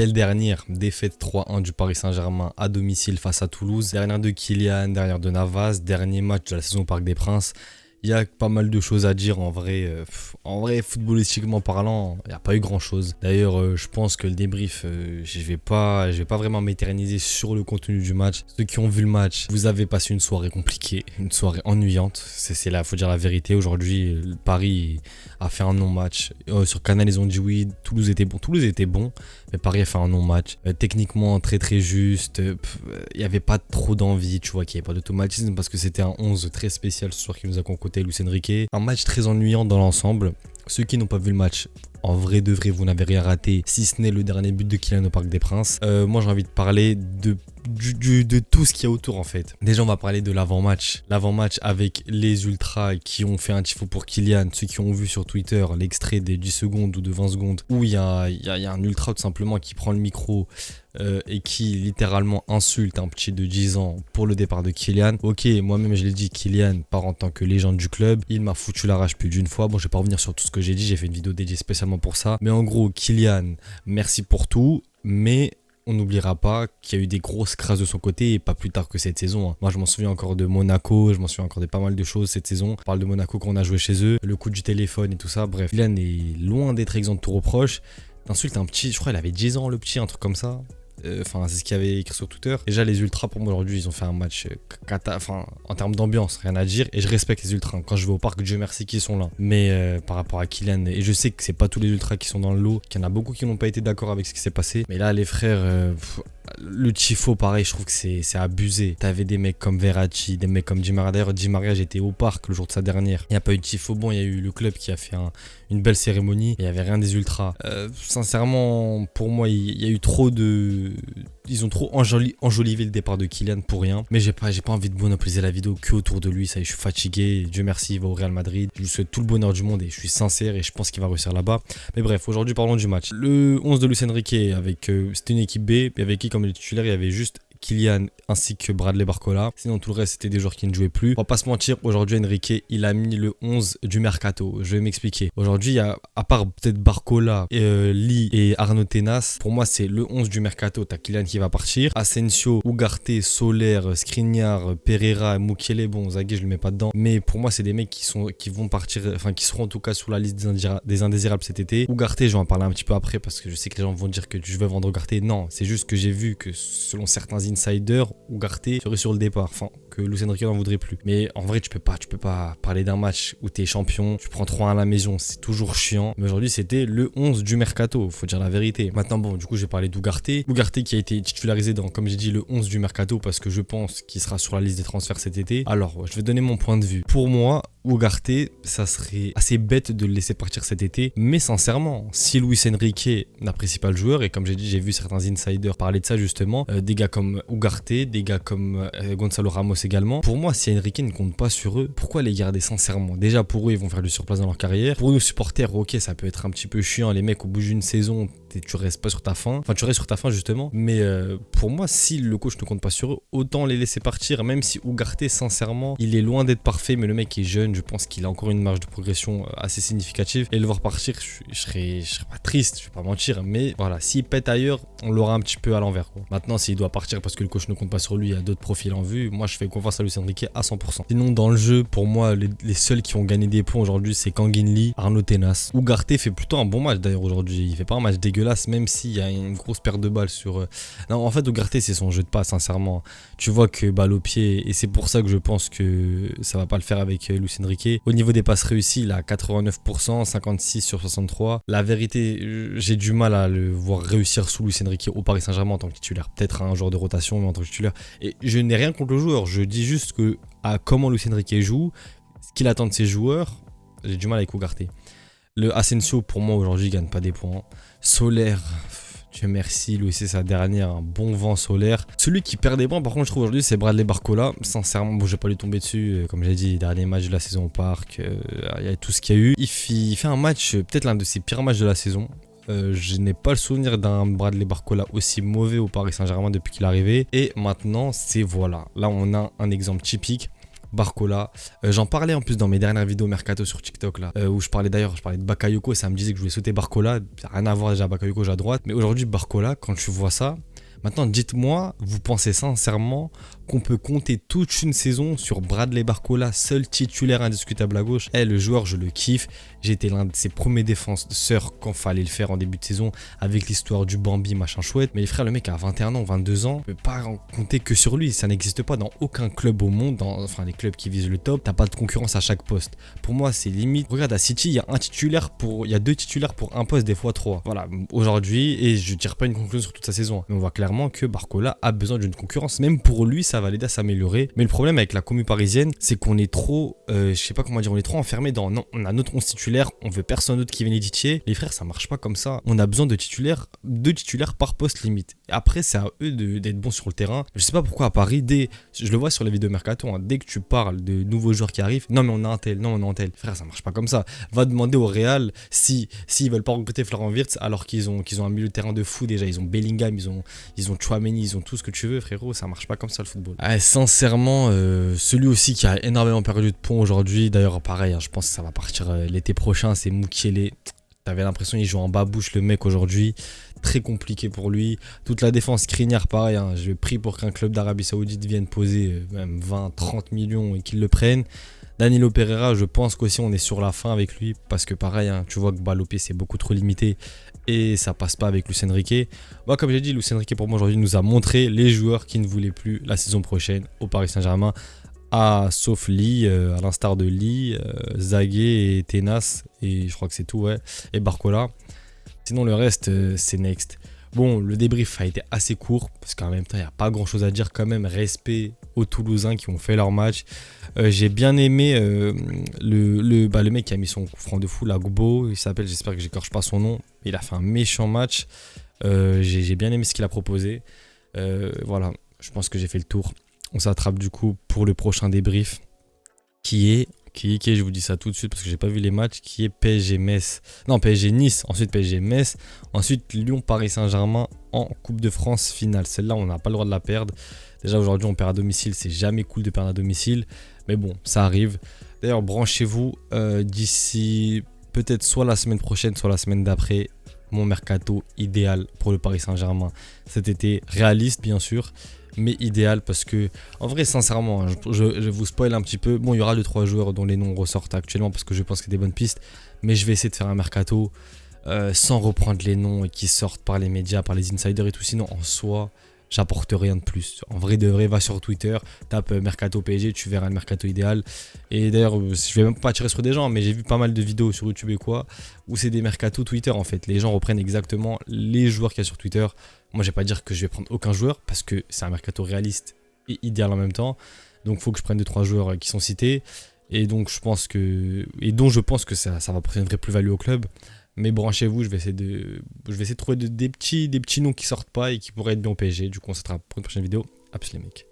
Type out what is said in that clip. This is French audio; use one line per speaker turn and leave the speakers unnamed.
Quelle dernière défaite 3-1 du Paris Saint-Germain à domicile face à Toulouse. Dernière de Kylian, dernière de Navas, dernier match de la saison au Parc des Princes. Il y a pas mal de choses à dire en vrai. Footballistiquement parlant, il n'y a pas eu grand chose. D'ailleurs, je pense que le débrief, je vais pas vraiment m'éterniser sur le contenu du match. Ceux qui ont vu le match, vous avez passé une soirée compliquée, une soirée ennuyante. C'est là, faut dire la vérité. Aujourd'hui, Paris a fait un non-match. Sur Canal, ils ont dit oui, Toulouse était bon. Toulouse était bon, mais Paris a fait un non-match. Techniquement, très très juste. Il n'y avait pas trop d'envie, tu vois, qu'il n'y avait pas d'automatisme parce que c'était un 11 très spécial ce soir qui nous a concocté Luis Enrique. Un match très ennuyant dans l'ensemble. Ceux qui n'ont pas vu le match, en vrai de vrai, vous n'avez rien raté, si ce n'est le dernier but de Kylian au Parc des Princes. Moi, j'ai envie de parler de tout ce qu'il y a autour en fait. Déjà, on va parler de l'avant-match. L'avant-match avec les ultras qui ont fait un tifo pour Kylian. Ceux qui ont vu sur Twitter l'extrait des 10 secondes ou de 20 secondes où il y a un ultra tout simplement qui prend le micro et qui littéralement insulte un petit de 10 ans pour le départ de Kylian. Ok, moi-même je l'ai dit, Kylian part en tant que légende du club. Il m'a foutu la rage plus d'une fois. Bon, je vais pas revenir sur tout ce que j'ai dit. J'ai fait une vidéo dédiée spécialement pour ça. Mais en gros, Kylian, merci pour tout. Mais on n'oubliera pas qu'il y a eu des grosses crasses de son côté et pas plus tard que cette saison. Moi, je m'en souviens encore de Monaco, je m'en souviens encore de pas mal de choses cette saison. On parle de Monaco qu'on a joué chez eux, le coup du téléphone et tout ça. Bref, Kylian est loin d'être exempt de tout reproche. T'insultes un petit, je crois il avait 10 ans le petit, un truc comme ça. Enfin, c'est ce qu'il y avait écrit sur Twitter. Déjà, les Ultras, pour moi, aujourd'hui, ils ont fait un match en termes d'ambiance, rien à dire. Et je respecte les Ultras. Quand je vais au parc, Dieu merci qu'ils sont là. Mais par rapport à Kylian, et je sais que c'est pas tous les Ultras qui sont dans le lot, qu'il y en a beaucoup qui n'ont pas été d'accord avec ce qui s'est passé. Mais là, les frères, le tifo, pareil, je trouve que c'est abusé. T'avais des mecs comme Verratti, des mecs comme Di Maria. D'ailleurs, Di Maria, j'étais au parc le jour de sa dernière. Il n'y a pas eu de tifo. Bon, il y a eu le club qui a fait une belle cérémonie. Il n'y avait rien des Ultras. Sincèrement, pour moi, il y a eu trop de... Ils ont trop enjolivé le départ de Kylian pour rien. Mais j'ai pas envie de monopoliser la vidéo que autour de lui. Ça y est, je suis fatigué. Dieu merci, il va au Real Madrid. Je lui souhaite tout le bonheur du monde et je suis sincère et je pense qu'il va réussir là-bas. Mais bref, aujourd'hui, parlons du match. Le 11 de Luis Enrique, c'était une équipe B. Et avec qui, comme les titulaires, il y avait juste Kylian ainsi que Bradley Barcola. Sinon tout le reste c'était des joueurs qui ne jouaient plus. On va pas se mentir, aujourd'hui Enrique il a mis le 11 du mercato. Je vais m'expliquer. Aujourd'hui, à part peut-être Barcola, Lee et Arnaud Tenas, pour moi c'est le 11 du mercato. T'as Kylian qui va partir, Asensio, Ugarte, Soler, Skriniar, Pereira, Mukiele. Bon, Zague je le mets pas dedans, mais pour moi c'est des mecs qui vont partir, enfin qui seront en tout cas sur la liste des indésirables cet été. Ugarte, je vais en parler un petit peu après parce que je sais que les gens vont dire que je vais vendre Ugarte. Non, c'est juste que j'ai vu que selon certains insiders, Ugarte serait sur le départ, enfin que Luis Enrique n'en voudrait plus. Mais en vrai tu peux pas parler d'un match où t'es champion, tu prends 3-1 à la maison, c'est toujours chiant. Mais aujourd'hui c'était le 11 du mercato, faut dire la vérité. Maintenant bon, du coup j'ai parlé d'Ugarte qui a été titularisé dans, comme j'ai dit, le 11 du mercato parce que je pense qu'il sera sur la liste des transferts cet été. Alors je vais donner mon point de vue. Pour moi, Ugarte, ça serait assez bête de le laisser partir cet été, mais sincèrement, si Luis Enrique n'apprécie pas le joueur, et comme j'ai dit, j'ai vu certains insiders parler de ça justement, des gars comme Ugarte, des gars comme Gonzalo Ramos également, pour moi, si Enrique ne compte pas sur eux, pourquoi les garder sincèrement? Déjà, pour eux, ils vont faire du surplace dans leur carrière. Pour nous, supporters, ok, ça peut être un petit peu chiant, les mecs, au bout d'une saison, tu restes pas sur ta fin, enfin tu restes sur ta fin justement, mais pour moi, si le coach ne compte pas sur eux, autant les laisser partir, même si Ugarte, sincèrement, il est loin d'être parfait, mais le mec est jeune, je pense qu'il a encore une marge de progression assez significative, et le voir partir, je serais pas triste, je vais pas mentir, mais voilà, s'il pète ailleurs, on l'aura un petit peu à l'envers, quoi. Maintenant, s'il doit partir parce que le coach ne compte pas sur lui, il y a d'autres profils en vue, moi je fais confiance à Luis Enrique à 100%. Sinon, dans le jeu, pour moi, les seuls qui ont gagné des points aujourd'hui, c'est Kangin Lee, Arnaud Tenas. Ugarte fait plutôt un bon match d'ailleurs aujourd'hui, il fait pas un match dégueulasse, même s'il y a une grosse perte de balles sur... Non, en fait, Ugarte, c'est son jeu de passe, sincèrement. Tu vois que balle au pied, et c'est pour ça que je pense que ça va pas le faire avec Luis Enrique. Au niveau des passes réussies, il a 89%, 56 sur 63. La vérité, j'ai du mal à le voir réussir sous Luis Enrique au Paris Saint-Germain en tant que titulaire. Peut-être un joueur de rotation, mais en tant que titulaire. Et je n'ai rien contre le joueur, je dis juste que à comment Luis Enrique joue, ce qu'il attend de ses joueurs, j'ai du mal avec Ugarte. Le Asensio, pour moi, aujourd'hui, il gagne pas des points. Soler, Dieu merci, lui c'est sa dernière, un bon vent solaire. Celui qui perd des points, par contre, je trouve aujourd'hui, c'est Bradley Barcola. Sincèrement, bon, je vais pas lui tomber dessus. Comme j'ai dit, dernier match de la saison au parc, il y a tout ce qu'il y a eu. Il fait un match, peut-être l'un de ses pires matchs de la saison. Je n'ai pas le souvenir d'un Bradley Barcola aussi mauvais au Paris Saint-Germain depuis qu'il est arrivé. Et maintenant, c'est voilà. Là, on a un exemple typique. Barcola. J'en parlais en plus dans mes dernières vidéos mercato sur TikTok là, où je parlais de Bakayoko, ça me disait que je voulais sauter Barcola, ça n'a rien à voir déjà Bakayoko j'ai à droite, mais aujourd'hui Barcola, quand tu vois ça, maintenant dites-moi, vous pensez sincèrement qu'on peut compter toute une saison sur Bradley Barcola, seul titulaire indiscutable à gauche? Le joueur, je le kiffe. J'ai été l'un de ses premiers défenseurs quand fallait le faire en début de saison, avec l'histoire du Bambi, machin chouette. Mais les frères, le mec a 21 ans, 22 ans, on peut pas compter que sur lui. Ça n'existe pas dans aucun club au monde, enfin les clubs qui visent le top, t'as pas de concurrence à chaque poste. Pour moi, c'est limite. Regarde, à City, il y a deux titulaires pour un poste, des fois trois. Voilà, aujourd'hui, et je tire pas une conclusion sur toute sa saison, mais on voit clairement que Barcola a besoin d'une concurrence. Même pour lui, ça va l'aider à s'améliorer. Mais le problème avec la commu parisienne, c'est qu'on est trop, je sais pas comment dire, on est trop enfermé dans non, on a notre 11 titulaire, on veut personne d'autre qui vienne éditer. Les frères, ça marche pas comme ça. On a besoin de titulaires, deux titulaires par poste limite. Et après, c'est à eux d'être bons sur le terrain. Je sais pas pourquoi à Paris, je le vois sur les vidéos mercato, hein, dès que tu parles de nouveaux joueurs qui arrivent, non mais on a un tel, non on a un tel. Frère, ça marche pas comme ça. Va demander au Real s'ils veulent pas recruter Florent Wirtz alors qu'ils ont un milieu de terrain de fou déjà. Ils ont Bellingham, ils ont Tchouaméni, ils ont tout ce que tu veux, frérot. Ça marche pas comme ça le football. Sincèrement, celui aussi qui a énormément perdu de points aujourd'hui, d'ailleurs pareil, hein, je pense que ça va partir l'été prochain, c'est Mukiele. T'avais l'impression qu'il joue en babouche le mec aujourd'hui, très compliqué pour lui. Toute la défense Skriniar, pareil, hein, je prie pour qu'un club d'Arabie Saoudite vienne poser même 20-30 millions et qu'il le prenne. Danilo Pereira, je pense qu'aussi on est sur la fin avec lui, parce que pareil, hein, tu vois que balle au pied c'est beaucoup trop limité et ça passe pas avec Luis Enrique. Bah, comme j'ai dit, Luis Enrique pour moi aujourd'hui nous a montré les joueurs qui ne voulaient plus la saison prochaine au Paris Saint-Germain, sauf Lee, à l'instar de Lee, Zagué et Tenas, et je crois que c'est tout, ouais, et Barcola. Sinon le reste c'est next. Bon, le débrief a été assez court, parce qu'en même temps il n'y a pas grand chose à dire quand même, respect aux Toulousains qui ont fait leur match. J'ai bien aimé le mec qui a mis son coup franc de fou, Lagbo, il s'appelle, j'espère que j'écorche pas son nom, il a fait un méchant match. J'ai bien aimé ce qu'il a proposé. Voilà, je pense que j'ai fait le tour. On s'attrape du coup pour le prochain débrief qui est, je vous dis ça tout de suite parce que j'ai pas vu les matchs, qui est PSG Metz. Non, PSG Nice, ensuite PSG Metz, ensuite Lyon Paris Saint-Germain en Coupe de France finale. Celle-là, on n'a pas le droit de la perdre. Déjà aujourd'hui, on perd à domicile, c'est jamais cool de perdre à domicile, mais bon, ça arrive. D'ailleurs, branchez-vous d'ici peut-être soit la semaine prochaine, soit la semaine d'après. Mon mercato idéal pour le Paris Saint-Germain cet été, réaliste bien sûr, mais idéal parce que, en vrai, sincèrement, je vous spoil un petit peu. Bon, il y aura 2-3 joueurs dont les noms ressortent actuellement parce que je pense qu'il y a des bonnes pistes, mais je vais essayer de faire un mercato sans reprendre les noms qui sortent par les médias, par les insiders et tout. Sinon, en soi, j'apporte rien de plus. En vrai de vrai, va sur Twitter, tape Mercato PSG, tu verras le mercato idéal. Et d'ailleurs, je vais même pas tirer sur des gens, mais j'ai vu pas mal de vidéos sur YouTube et quoi, où c'est des mercato Twitter en fait. Les gens reprennent exactement les joueurs qu'il y a sur Twitter. Moi, je vais pas dire que je vais prendre aucun joueur, parce que c'est un mercato réaliste et idéal en même temps. Donc, il faut que je prenne 2-3 joueurs qui sont cités. Et donc, je pense que ça va apporter une vraie plus-value au club. Mais branchez-vous, je vais essayer de trouver des petits noms qui sortent pas et qui pourraient être bien au PSG. Du coup, on se retrouve pour une prochaine vidéo. À plus les mecs.